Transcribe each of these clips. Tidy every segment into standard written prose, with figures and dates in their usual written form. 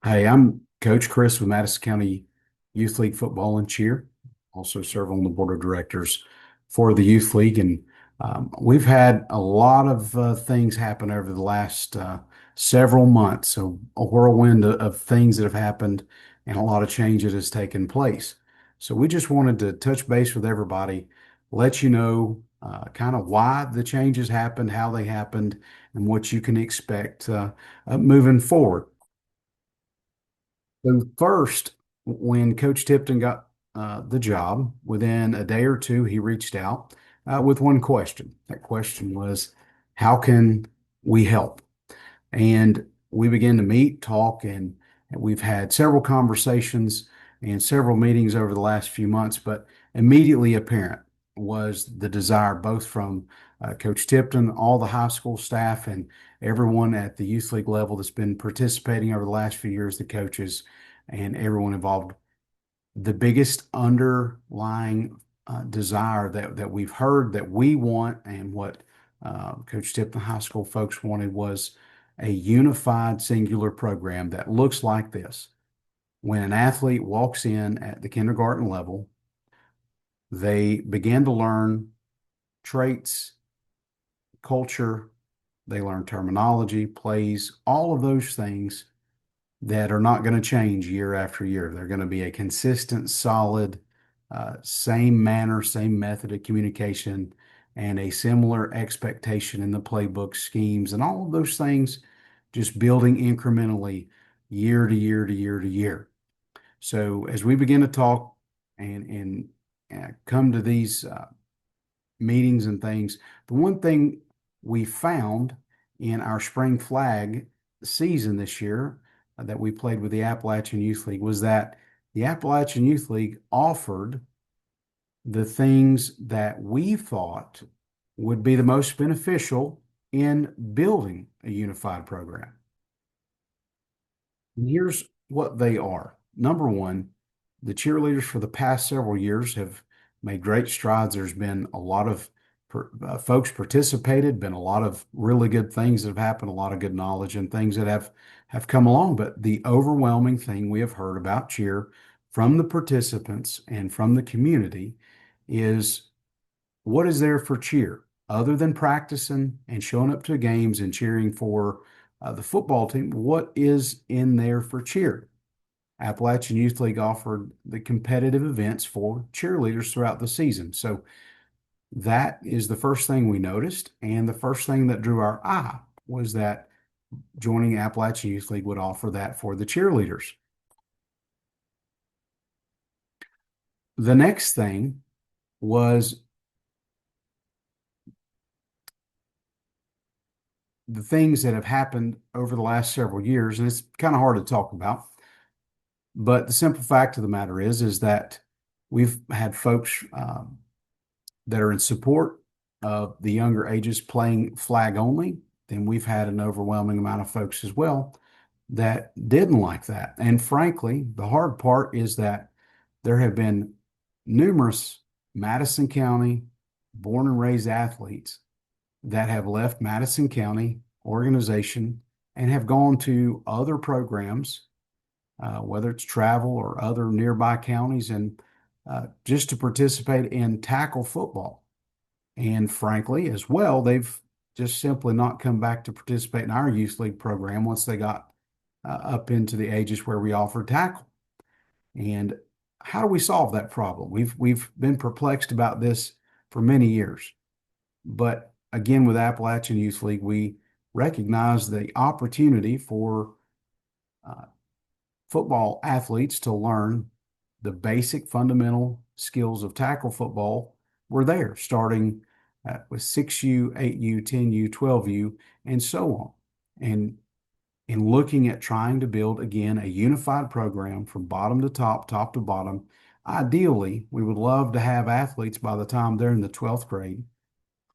Hey, I'm Coach Chris with Madison County Youth League Football and Cheer. Also serve on the board of directors for the Youth League, and we've had a lot of things happen over the last several months. So a whirlwind of things that have happened, and a lot of change that has taken place. So we just wanted to touch base with everybody, let you know kind of why the changes happened, how they happened, and what you can expect moving forward. So first, when Coach Tipton got the job, within a day or two, he reached out with one question. That question was, "How can we help?" And we began to meet, talk, and we've had several conversations and several meetings over the last few months. But immediately apparent was the desire, both from Coach Tipton, all the high school staff, and everyone at the youth league level that's been participating over the last few years, the coaches and everyone involved. The biggest underlying desire that we've heard that we want, and what Coach Tipton High School folks wanted, was a unified singular program that looks like this. When an athlete walks in at the kindergarten level, they begin to learn traits, culture, they learn terminology, plays, all of those things that are not going to change year after year. They're going to be a consistent, solid, same manner, same method of communication, and a similar expectation in the playbook schemes and all of those things, just building incrementally year to year to year to year. So as we begin to talk and come to these meetings and things, the one thing we found in our spring flag season this year that we played with the Appalachian Youth League was that the Appalachian Youth League offered the things that we thought would be the most beneficial in building a unified program. And here's what they are. Number one, the cheerleaders for the past several years have made great strides. There's been a lot of folks participated, been a lot of really good things that have happened, a lot of good knowledge and things that have come along. But the overwhelming thing we have heard about cheer from the participants and from the community is, what is there for cheer other than practicing and showing up to games and cheering for the football team? What is in there for cheer? Appalachian Youth League offered the competitive events for cheerleaders throughout the season. So that is the first thing we noticed. And the first thing that drew our eye was that joining Appalachian Youth League would offer that for the cheerleaders. The next thing was the things that have happened over the last several years, and it's kind of hard to talk about. But the simple fact of the matter is that we've had folks that are in support of the younger ages playing flag only. Then we've had an overwhelming amount of folks as well that didn't like that. And frankly, the hard part is that there have been numerous Madison County born and raised athletes that have left Madison County organization and have gone to other programs, whether it's travel or other nearby counties, and just to participate in tackle football. And frankly, as well, they've just simply not come back to participate in our youth league program once they got up into the ages where we offer tackle. And how do we solve that problem? We've been perplexed about this for many years. But again, with Appalachian Youth League, we recognize the opportunity for uh, football athletes to learn the basic fundamental skills of tackle football were there, starting with 6U, 8U, 10U, 12U, and so on. And in looking at trying to build, again, a unified program from bottom to top, top to bottom, ideally, we would love to have athletes by the time they're in the 12th grade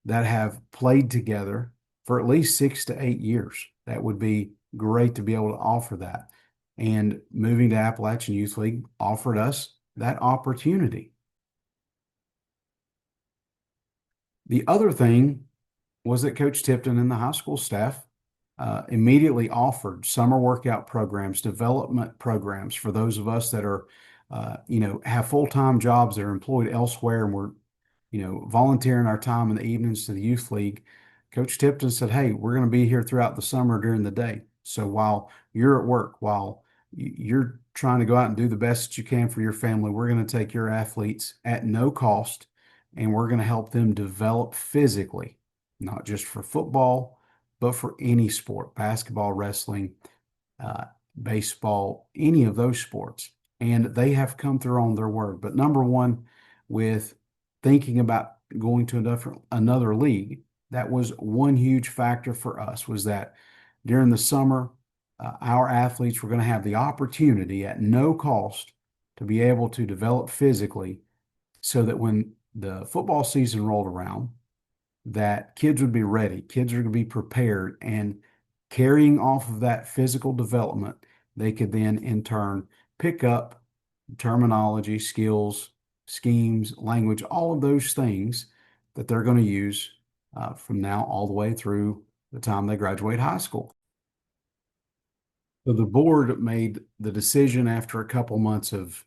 that have played together for at least 6 to 8 years. That would be great to be able to offer that. And moving to Appalachian Youth League offered us that opportunity. The other thing was that Coach Tipton and the high school staff immediately offered summer workout programs, development programs for those of us that are, have full-time jobs that are employed elsewhere, and we're, volunteering our time in the evenings to the youth league. Coach Tipton said, "Hey, we're going to be here throughout the summer during the day. So while you're at work, while you're trying to go out and do the best that you can for your family, we're going to take your athletes at no cost, and we're going to help them develop physically, not just for football, but for any sport, basketball, wrestling, uh, baseball, any of those sports." And they have come through on their word. But number one, with thinking about going to another league, that was one huge factor for us, was that during the summer, our athletes were going to have the opportunity at no cost to be able to develop physically, so that when the football season rolled around, that kids would be ready. Kids are going to be prepared, and carrying off of that physical development, they could then in turn pick up terminology, skills, schemes, language, all of those things that they're going to use from now all the way through the time they graduate high school. So the board made the decision after a couple months of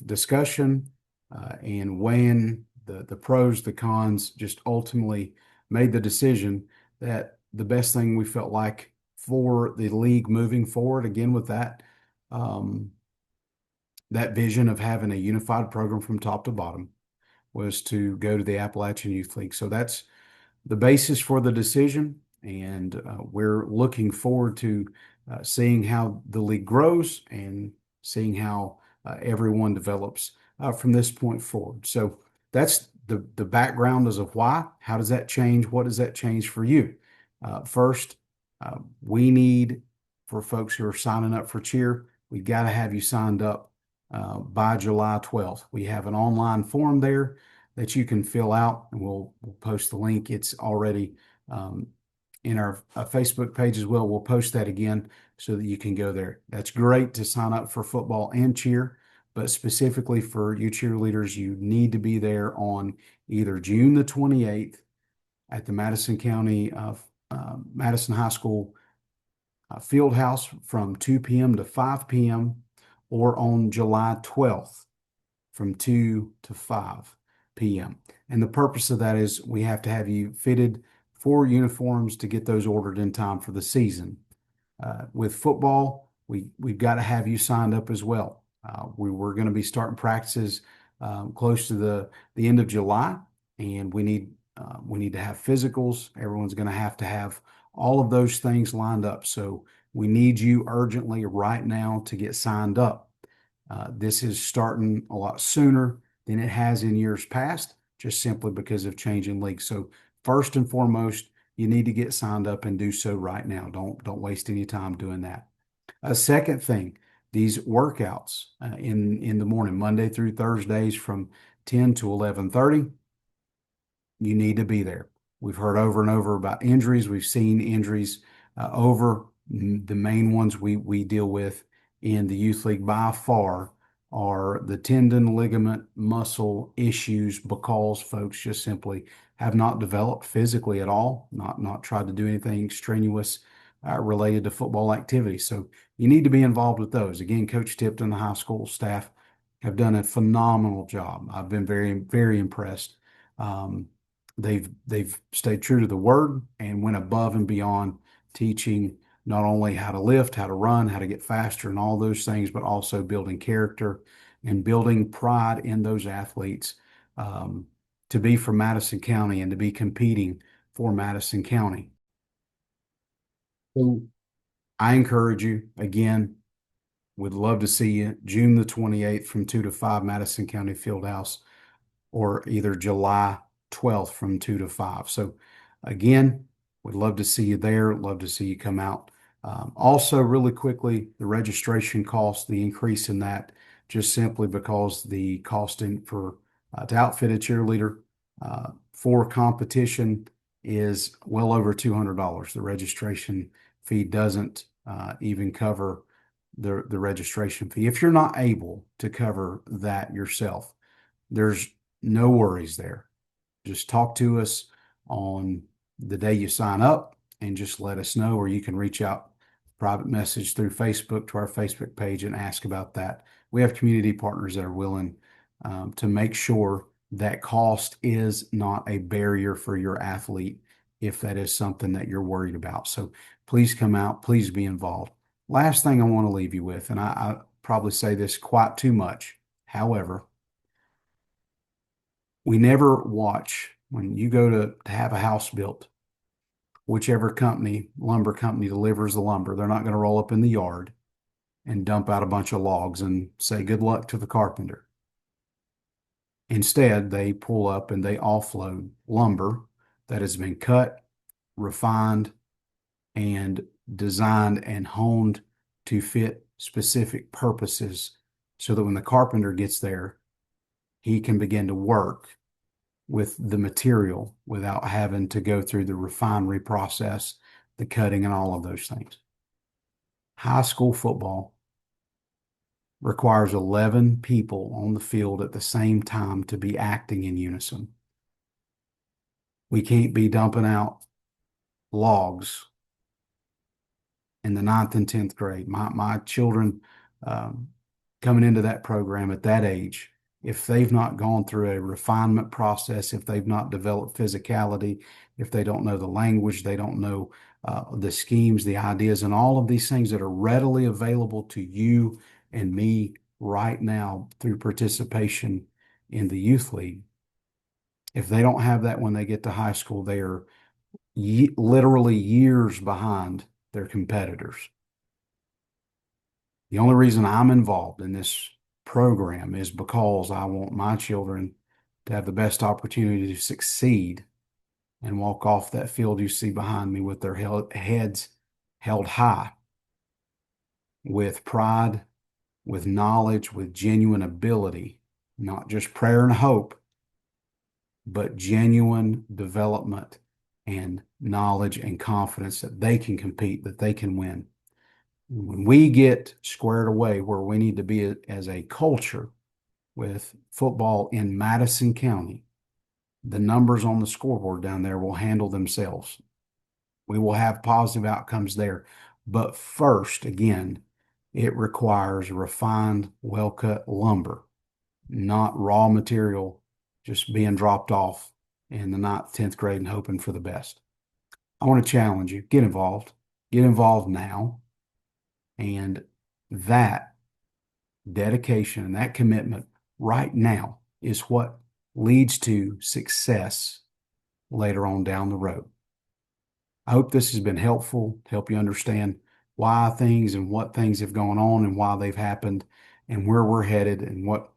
discussion and weighing the pros, the cons, just ultimately made the decision that the best thing we felt like for the league moving forward, again with um, that vision of having a unified program from top to bottom, was to go to the Appalachian Youth League. So that's the basis for the decision, and we're looking forward to seeing how the league grows and seeing how everyone develops from this point forward. So that's the background as of why. How does that change? What does that change for you? First, we need, for folks who are signing up for cheer, we've got to have you signed up by July 12th. We have an online form there that you can fill out, and we'll post the link. It's already in our Facebook page as well. We'll post that again so that you can go there. That's great to sign up for football and cheer, but specifically for you cheerleaders, you need to be there on either June the 28th at the Madison County Madison High School field house from 2 p.m. to 5 p.m., or on July 12th from 2 to 5 p.m. And the purpose of that is we have to have you fitted for uniforms to get those ordered in time for the season. With football, we've got to have you signed up as well. We're going to be starting practices close to the end of July, and we need to have physicals. Everyone's going to have all of those things lined up. So we need you urgently right now to get signed up. This is starting a lot sooner than it has in years past, just simply because of changing leagues. So first and foremost, you need to get signed up and do so right now. Don't waste any time doing that. A second thing, these workouts in the morning, Monday through Thursdays from 10 to 11:30, you need to be there. We've heard over and over about injuries. We've seen injuries over the main ones we deal with in the youth league by far are the tendon, ligament, muscle issues, because folks just simply have not developed physically at all, not tried to do anything strenuous related to football activity. So you need to be involved with those. Again, Coach Tipton, the high school staff have done a phenomenal job. I've been very, very impressed. They've stayed true to the word and went above and beyond, teaching not only how to lift, how to run, how to get faster, and all those things, but also building character and building pride in those athletes to be from Madison County and to be competing for Madison County. So I encourage you, again, would love to see you June the 28th from 2 to 5, Madison County Fieldhouse, or either July 12th from 2 to 5. So again, we'd love to see you there. Love to see you come out. Also, really quickly, the registration cost, the increase in that, just simply because the costing for to outfit a cheerleader for competition is well over $200. The registration fee doesn't even cover the registration fee. If you're not able to cover that yourself, there's no worries there. Just talk to us on the day you sign up, and just let us know, or you can reach out private message through Facebook to our Facebook page and ask about that. We have community partners that are willing to make sure that cost is not a barrier for your athlete if that is something that you're worried about. So please come out, please be involved. Last thing I want to leave you with, and I probably say this quite too much. However, we never watch when you go to have a house built, whichever company, lumber company delivers the lumber, they're not going to roll up in the yard and dump out a bunch of logs and say good luck to the carpenter. Instead, they pull up and they offload lumber that has been cut, refined, and designed and honed to fit specific purposes so that when the carpenter gets there, he can begin to work with the material without having to go through the refinery process, the cutting, and all of those things. High school football requires 11 people on the field at the same time to be acting in unison. We can't be dumping out logs in the 9th and 10th grade. My children coming into that program at that age, if they've not gone through a refinement process, if they've not developed physicality, if they don't know the language, they don't know the schemes, the ideas, and all of these things that are readily available to you and me right now through participation in the youth league. If they don't have that when they get to high school, they are literally years behind their competitors. The only reason I'm involved in this program is because I want my children to have the best opportunity to succeed and walk off that field you see behind me with their heads held high, with pride, with knowledge, with genuine ability, not just prayer and hope, but genuine development and knowledge and confidence that they can compete, that they can win. When we get squared away where we need to be as a culture with football in Madison County, the numbers on the scoreboard down there will handle themselves. We will have positive outcomes there. But first, again, it requires refined, well-cut lumber, not raw material just being dropped off in the 9th, 10th grade and hoping for the best. I want to challenge you. Get involved. Get involved now. And that dedication and that commitment right now is what leads to success later on down the road. I hope this has been helpful to help you understand why things and what things have gone on and why they've happened and where we're headed and what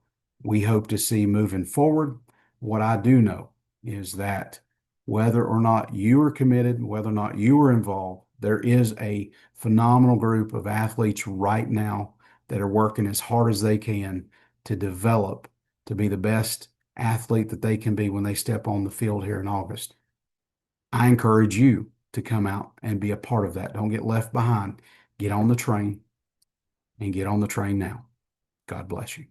we hope to see moving forward. What I do know is that whether or not you are committed, whether or not you are involved, there is a phenomenal group of athletes right now that are working as hard as they can to develop to be the best athlete that they can be when they step on the field here in August. I encourage you to come out and be a part of that. Don't get left behind. Get on the train and get on the train now. God bless you.